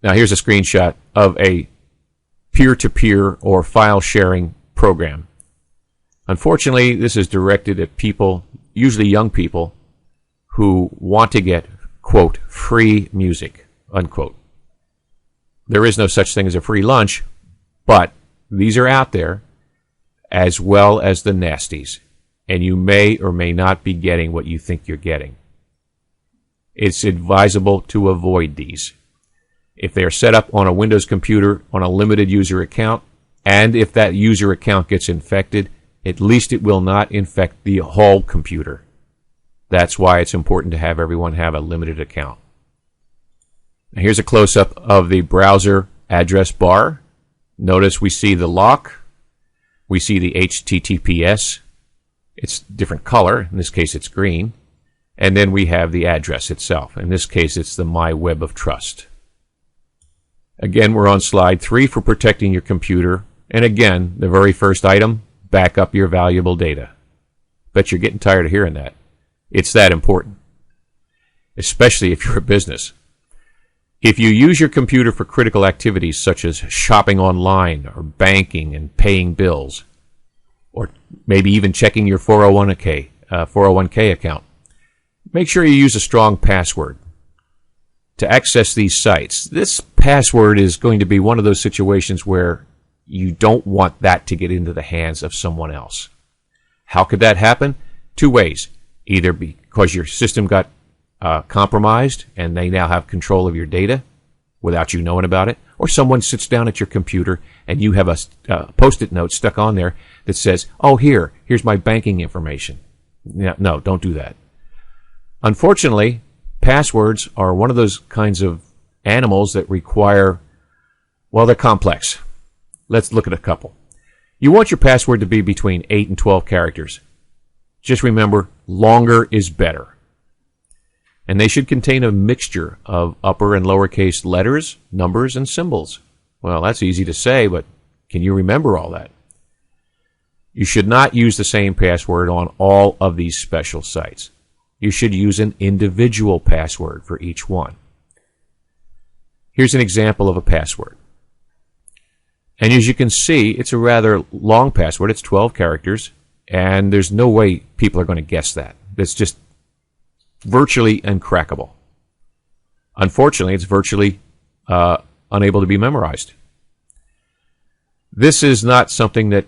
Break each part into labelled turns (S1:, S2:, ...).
S1: Now here's a screenshot of a peer-to-peer or file sharing program. Unfortunately, this is directed at people, usually young people, who want to get, quote, free music, unquote. There is no such thing as a free lunch, but these are out there, as well as the nasties, and you may or may not be getting what you think you're getting. It's advisable to avoid these. If they are set up on a Windows computer on a limited user account, and if that user account gets infected, at least it will not infect the whole computer. That's why it's important to have everyone have a limited account. Now here's a close-up of the browser address bar. Notice we see the lock. We see the HTTPS. It's different color. In this case, it's green. And then we have the address itself. In this case, it's the My Web of Trust. Again, we're on slide 3 for protecting your computer. And again, the very first item, back up your valuable data. Bet you're getting tired of hearing that. It's that important, especially if you're a business. If you use your computer for critical activities such as shopping online or banking and paying bills, or maybe even checking your 401k account, make sure you use a strong password to access these sites. This password is going to be one of those situations where you don't want that to get into the hands of someone else. How could that happen? 2 ways. Either because your system got compromised and they now have control of your data without you knowing about it, or someone sits down at your computer and you have a post-it note stuck on there that says, oh, here's my banking information. No, don't do that. Unfortunately, passwords are one of those kinds of animals that require, well, they're complex. Let's look at a couple. You want your password to be between 8 and 12 characters. Just remember, longer is better. And they should contain a mixture of upper and lowercase letters, numbers, and symbols. Well, that's easy to say, but can you remember all that? You should not use the same password on all of these special sites. You should use an individual password for each one. Here's an example of a password. And as you can see, it's a rather long password. It's 12 characters, and there's no way people are going to guess that. That's just virtually uncrackable. Unfortunately, it's virtually unable to be memorized. This is not something that,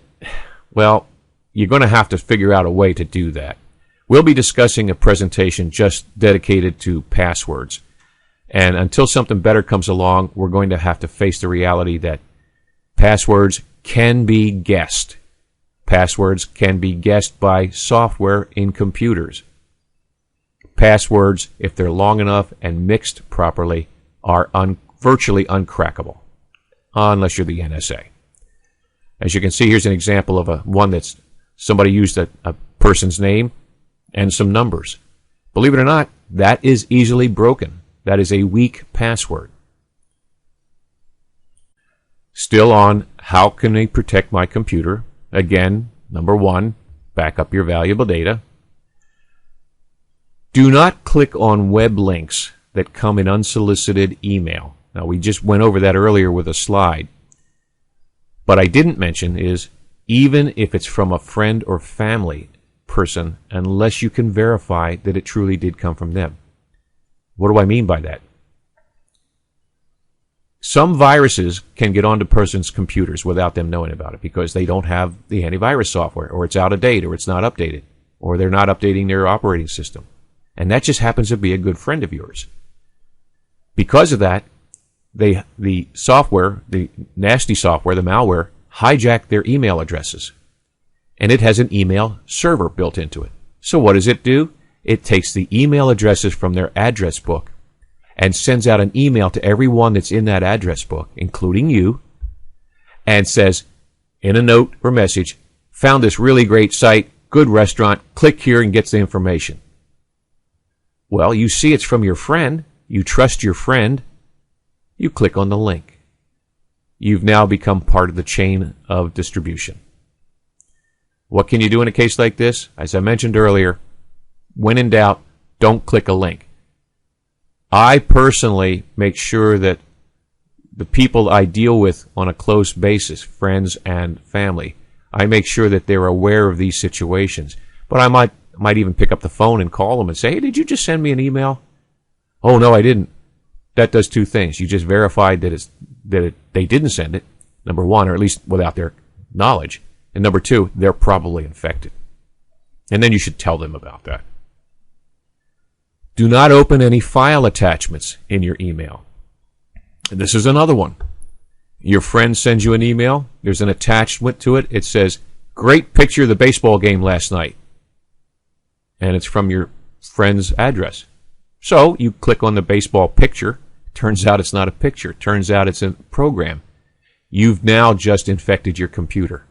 S1: well, you're going to have to figure out a way to do that. We'll be discussing a presentation just dedicated to passwords. And until something better comes along, we're going to have to face the reality that passwords can be guessed. Passwords can be guessed by software in computers. Passwords, if they're long enough and mixed properly, are virtually uncrackable, unless you're the NSA. As you can see, here's an example of one that's somebody used a person's name and some numbers. Believe it or not, that is easily broken. That is a weak password. Still on how can I protect my computer? Again, number 1, back up your valuable data. Do not click on web links that come in unsolicited email. Now, we just went over that earlier with a slide. What I didn't mention is, even if it's from a friend or family person, unless you can verify that it truly did come from them. What do I mean by that? Some viruses can get onto persons' computers without them knowing about it because they don't have the antivirus software, or it's out of date, or it's not updated, or they're not updating their operating system. And that just happens to be a good friend of yours. Because of that, the software, the nasty software, the malware, hijacked their email addresses. And it has an email server built into it. So what does it do? It takes the email addresses from their address book and sends out an email to everyone that's in that address book, including you, and says, in a note or message, found this really great site, good restaurant, click here and gets the information. Well, you see it's from your friend, you trust your friend, you click on the link. You've now become part of the chain of distribution. What can you do in a case like this? As I mentioned earlier, when in doubt, don't click a link. I personally make sure that the people I deal with on a close basis, friends and family, I make sure that they're aware of these situations. But I might even pick up the phone and call them and say, hey, did you just send me an email? Oh, no, I didn't. That does two things. You just verified that they didn't send it, number one, or at least without their knowledge. And number two, they're probably infected. And then you should tell them about that. Do not open any file attachments in your email. And this is another one. Your friend sends you an email. There's an attachment to it. It says, great picture of the baseball game last night. And it's from your friend's address. So you click on the baseball picture. Turns out it's not a picture. Turns out it's a program. You've now just infected your computer.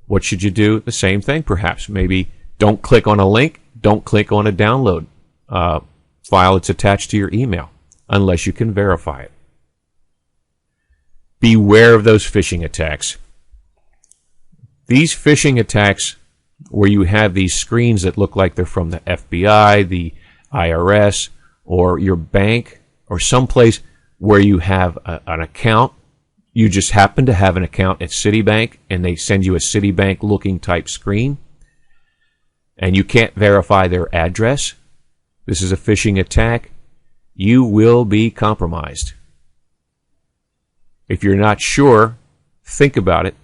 S1: What should you do? The same thing, perhaps. Maybe don't click on a link. Don't click on a download file that's attached to your email unless you can verify it. Beware of those phishing attacks. These phishing attacks where you have these screens that look like they're from the FBI, the IRS, or your bank, or someplace where you have an account. You just happen to have an account at Citibank, and they send you a Citibank-looking type screen, and you can't verify their address. This is a phishing attack. You will be compromised. If you're not sure, think about it.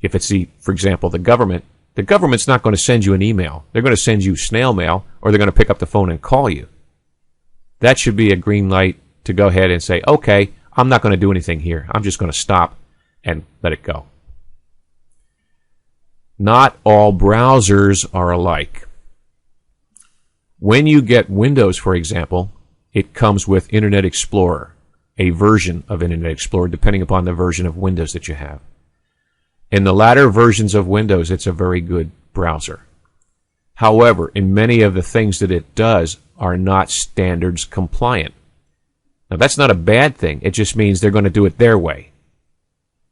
S1: If it's for example, the government's not going to send you an email. They're going to send you snail mail, or they're going to pick up the phone and call you. That should be a green light to go ahead and say, okay, I'm not going to do anything here. I'm just going to stop and let it go. Not all browsers are alike. When you get Windows, for example, it comes with Internet Explorer, a version of Internet Explorer, depending upon the version of Windows that you have. In the latter versions of Windows, it's a very good browser. However, in many of the things that it does are not standards compliant. Now, that's not a bad thing. It just means they're going to do it their way,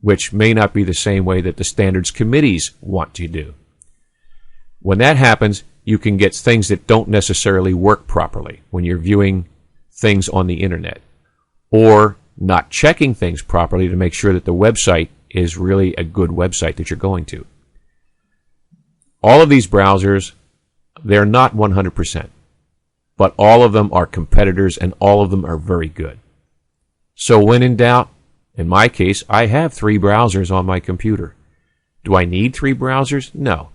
S1: which may not be the same way that the standards committees want to do. When that happens, you can get things that don't necessarily work properly when you're viewing things on the internet, or not checking things properly to make sure that the website is really a good website that you're going to. All of these browsers, they're not 100%, but all of them are competitors and all of them are very good. So when in doubt, in my case, I have 3 browsers on my computer. Do I need 3 browsers? No.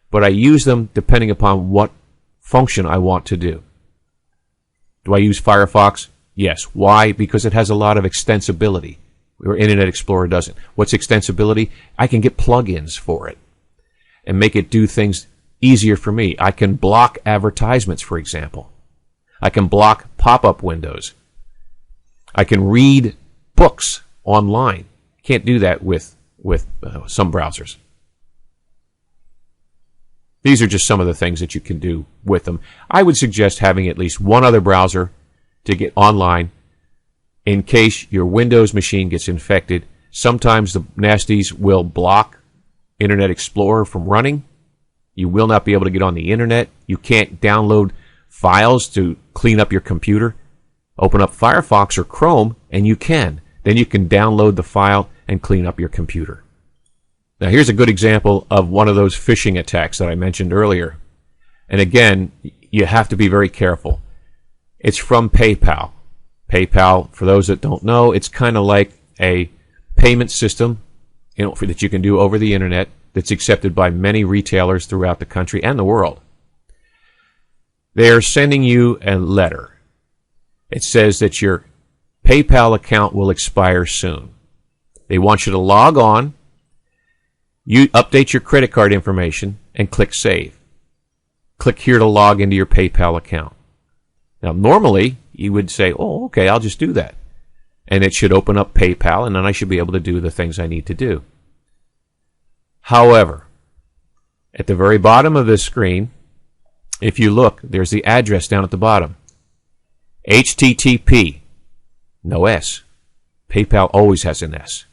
S1: But I use them depending upon what function I want to do. Do I use Firefox? Yes. Why? Because it has a lot of extensibility, where Internet Explorer doesn't. What's extensibility? I can get plugins for it and make it do things easier for me. I can block advertisements, for example. I can block pop-up windows. I can read books online. Can't do that with some browsers. These are just some of the things that you can do with them. I would suggest having at least one other browser to get online in case your Windows machine gets infected. Sometimes the nasties will block Internet Explorer from running. You will not be able to get on the internet. You can't download files to clean up your computer. Open up Firefox or Chrome and you can. Then you can download the file and clean up your computer. Now here's a good example of one of those phishing attacks that I mentioned earlier. And again, you have to be very careful. It's from PayPal. PayPal, for those that don't know, it's kind of like a payment system that you can do over the internet that's accepted by many retailers throughout the country and the world. They're sending you a letter. It says that your PayPal account will expire soon. They want you to log on, you update your credit card information, and click Save. Click here to log into your PayPal account. Now, normally, you would say, oh, okay, I'll just do that. And it should open up PayPal, and then I should be able to do the things I need to do. However, at the very bottom of this screen, if you look, there's the address down at the bottom. HTTP, no S. PayPal always has an S.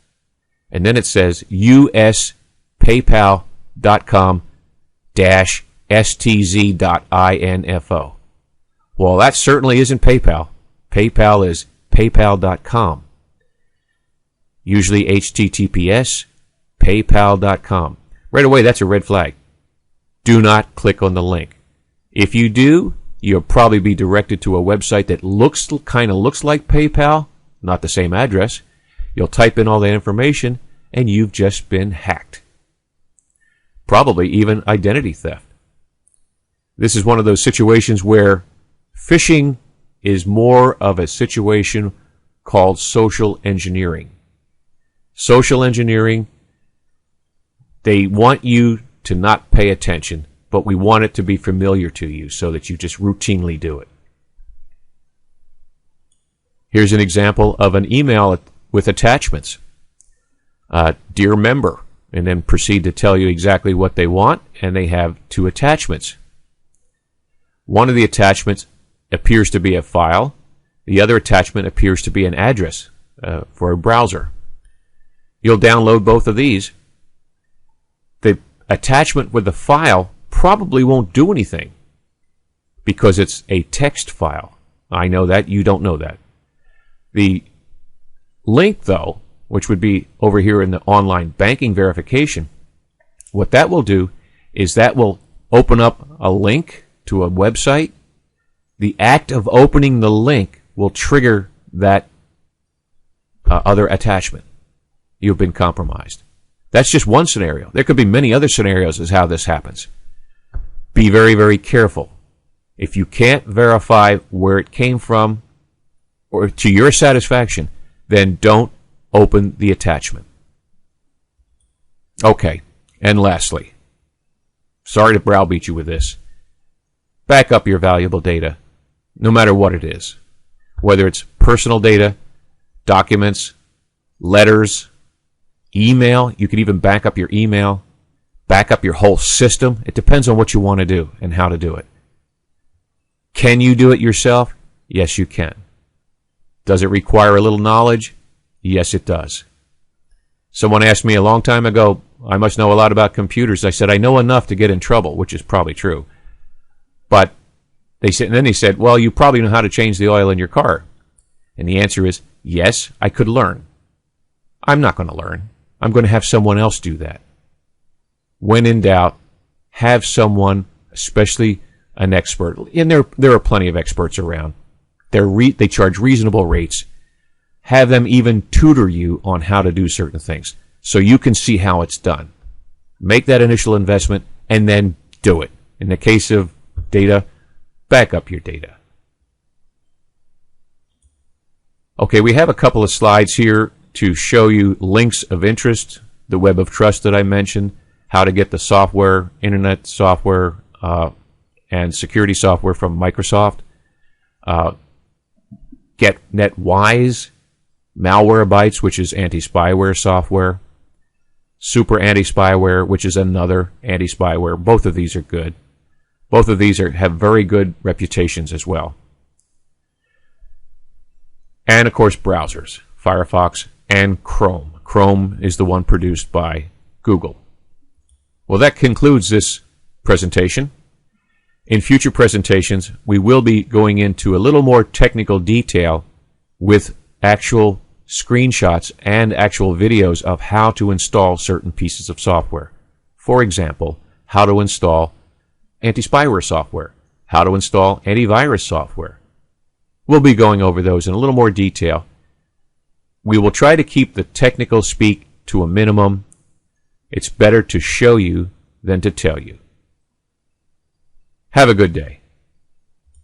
S1: And then it says uspaypal.com-stz.info. Well, that certainly isn't PayPal. PayPal is paypal.com. usually HTTPS, PayPal.com. Right away, that's a red flag. Do not click on the link. If you do, you'll probably be directed to a website that kind of looks like PayPal, not the same address. You'll type in all that information, and you've just been hacked. Probably even identity theft. This is one of those situations where phishing is more of a situation called social engineering. Social engineering, they want you to not pay attention, but we want it to be familiar to you so that you just routinely do it. Here's an example of an email with attachments. Dear member, and then proceed to tell you exactly what they want, and they have 2 attachments. One of the attachments appears to be a file. The other attachment appears to be an address for a browser. You'll download both of these. The attachment with the file probably won't do anything because it's a text file. I know that. You don't know that. The link, though, which would be over here in the online banking verification, what that will do is that will open up a link to a website. The act of opening the link will trigger that other attachment. You've been compromised. That's just one scenario. There could be many other scenarios as how this happens. Be very, very careful. If you can't verify where it came from or to your satisfaction, then don't open the attachment. Okay, and lastly, sorry to browbeat you with this, back up your valuable data, no matter what it is. Whether it's personal data, documents, letters, email, you could even back up your email, back up your whole system. It depends on what you want to do and how to do it. Can you do it yourself? Yes, you can. Does it require a little knowledge? Yes, it does. Someone asked me a long time ago, I must know a lot about computers. I said, I know enough to get in trouble, which is probably true. But and then he said, well, you probably know how to change the oil in your car. And the answer is, yes, I could learn. I'm not going to learn. I'm going to have someone else do that. When in doubt, have someone, especially an expert. And there are plenty of experts around. They charge reasonable rates. Have them even tutor you on how to do certain things so you can see how it's done. Make that initial investment and then do it. In the case of data, back up your data. Okay, we have a couple of slides here to show you links of interest, the Web of Trust that I mentioned, how to get the software, internet software, and security software from Microsoft. Get NetWise, Malwarebytes, which is anti-spyware software, Super Anti-Spyware, which is another anti-spyware. Both of these are good. Both of these have very good reputations as well. And, of course, browsers, Firefox and Chrome. Chrome is the one produced by Google. Well, that concludes this presentation. In future presentations, we will be going into a little more technical detail with actual screenshots and actual videos of how to install certain pieces of software. For example, how to install anti-spyware software, how to install antivirus software. We'll be going over those in a little more detail. We will try to keep the technical speak to a minimum. It's better to show you than to tell you. Have a good day.